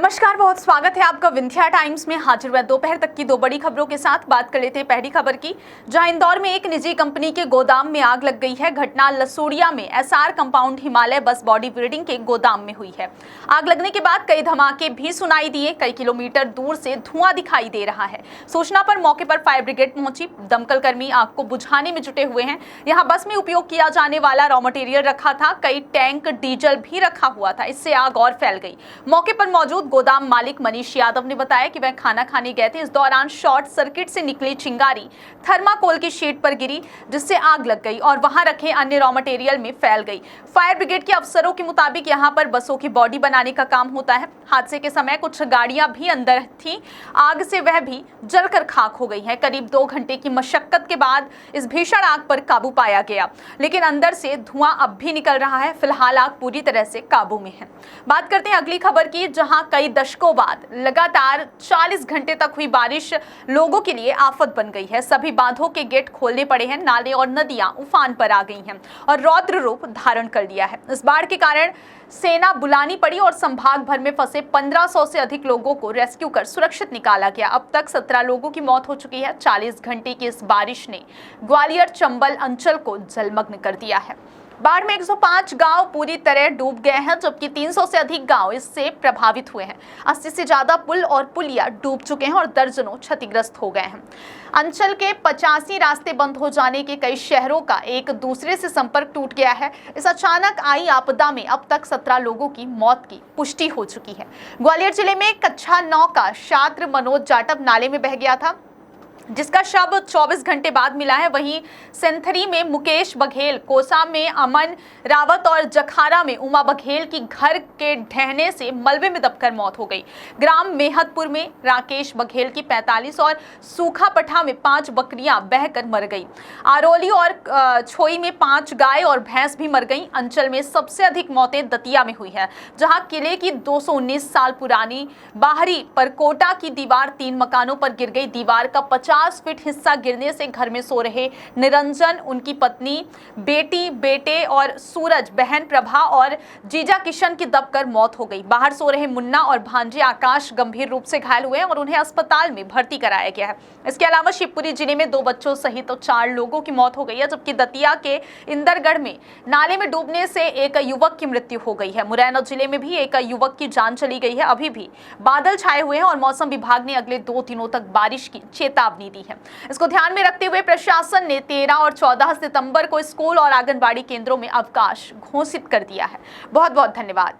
नमस्कार, बहुत स्वागत है आपका विंध्या टाइम्स में। हाजिर हुआ दोपहर तक की दो बड़ी खबरों के साथ। बात कर लेते हैं पहली खबर की, जहां इंदौर में एक निजी कंपनी के गोदाम में आग लग गई है। घटना लसूड़िया में एसआर कंपाउंड हिमालय बस बॉडी बिल्डिंग के गोदाम में हुई है। आग लगने के बाद कई धमाके भी सुनाई दिए। कई किलोमीटर दूर से धुआं दिखाई दे रहा है। सूचना पर मौके पर फायर ब्रिगेड पहुंची। दमकल कर्मी आग को बुझाने में जुटे हुए हैं। यहाँ बस में उपयोग किया जाने वाला रॉ मटेरियल रखा था। कई टैंक डीजल भी रखा हुआ था। इससे आग और फैल गई। मौके पर मौजूद गोदाम मालिक मनीष यादव ने बताया कि वह खाना खाने गए थे। इस दौरान शॉर्ट सर्किट से निकली चिंगारी थर्माकोल की शीट पर गिरी, जिससे आग लग गई और वहां रखे अन्य रॉ मटेरियल में फैल गई। फायर ब्रिगेड के अफसरों के मुताबिक यहां पर बसों की बॉडी बनाने का काम होता है। हादसे के समय कुछ गाड़ियां भी अंदर थी। आग से वह भी जलकर खाक हो गई है। करीब 2 घंटे की मशक्कत के बाद इस भीषण आग पर काबू पाया गया, लेकिन अंदर से धुआं अब भी निकल रहा है। फिलहाल आग पूरी तरह से काबू में है। बात करते हैं अगली खबर की, जहां कई दशकों बाद लगातार 40 घंटे तक हुई बारिश लोगों के लिए आफत बन गई है। सभी बांधों के गेट खोलने पड़े हैं। नाले और नदियां उफान पर आ गई हैं और रौद्र रूप धारण कर लिया है। इस बाढ़ के कारण सेना बुलानी पड़ी और संभाग भर में फंसे 1500 से अधिक लोगों को रेस्क्यू कर सुरक्षित निकाला गया। अब तक 17 लोगों की मौत हो चुकी है। 40 घंटे की इस बारिश ने ग्वालियर चंबल अंचल को जलमग्न कर दिया है। बाढ़ में 105 गांव पूरी तरह डूब गए हैं, जबकि 300 से अधिक गांव इससे प्रभावित हुए हैं। 80 से ज्यादा पुल और पुलिया डूब चुके हैं और दर्जनों क्षतिग्रस्त हो गए हैं। अंचल के 85 रास्ते बंद हो जाने के कई शहरों का एक दूसरे से संपर्क टूट गया है। इस अचानक आई आपदा में अब तक 17 लोगों की मौत की पुष्टि हो चुकी है। ग्वालियर जिले में कच्छा 9 का छात्र मनोज जाटव नाले में बह गया था, जिसका शव 24 घंटे बाद मिला है। वहीं सेंथरी में मुकेश बघेल, कोसा में अमन रावत और जखारा में उमा बघेल की घर के ढहने से मलबे में दबकर मौत हो गई। ग्राम मेहतपुर में राकेश बघेल की 45 और सूखा पठा में 5 बकरियां बहकर मर गई। आरोली और छोई में 5 गाय और भैंस भी मर गई। अंचल में सबसे अधिक मौतें दतिया में हुई है, जहां किले की 219 साल पुरानी बाहरी परकोटा की दीवार 3 मकानों पर गिर गई। दीवार का 50 फीट हिस्सा गिरने से घर में सो रहे निरंजन, उनकी पत्नी, बेटी, बेटे और सूरज, बहन प्रभा और जीजा किशन की दबकर मौत हो गई। बाहर सो रहे मुन्ना और भांजे आकाश गंभीर रूप से घायल हुए और उन्हें अस्पताल में भर्ती कराया गया है। इसके अलावा शिवपुरी जिले में 2 बच्चों सहित 4 लोगों की मौत हो गई है, जबकि दतिया के इंदरगढ़ में नाले में डूबने से एक युवक की मृत्यु हो गई है। मुरैना जिले में भी एक युवक की जान चली गई है। अभी भी बादल छाए हुए हैं और मौसम विभाग ने अगले 2 दिनों तक बारिश की चेतावनी दी है। इसको ध्यान में रखते हुए प्रशासन ने 13 और 14 सितंबर को स्कूल और आंगनबाड़ी केंद्रों में अवकाश घोषित कर दिया है। बहुत बहुत धन्यवाद।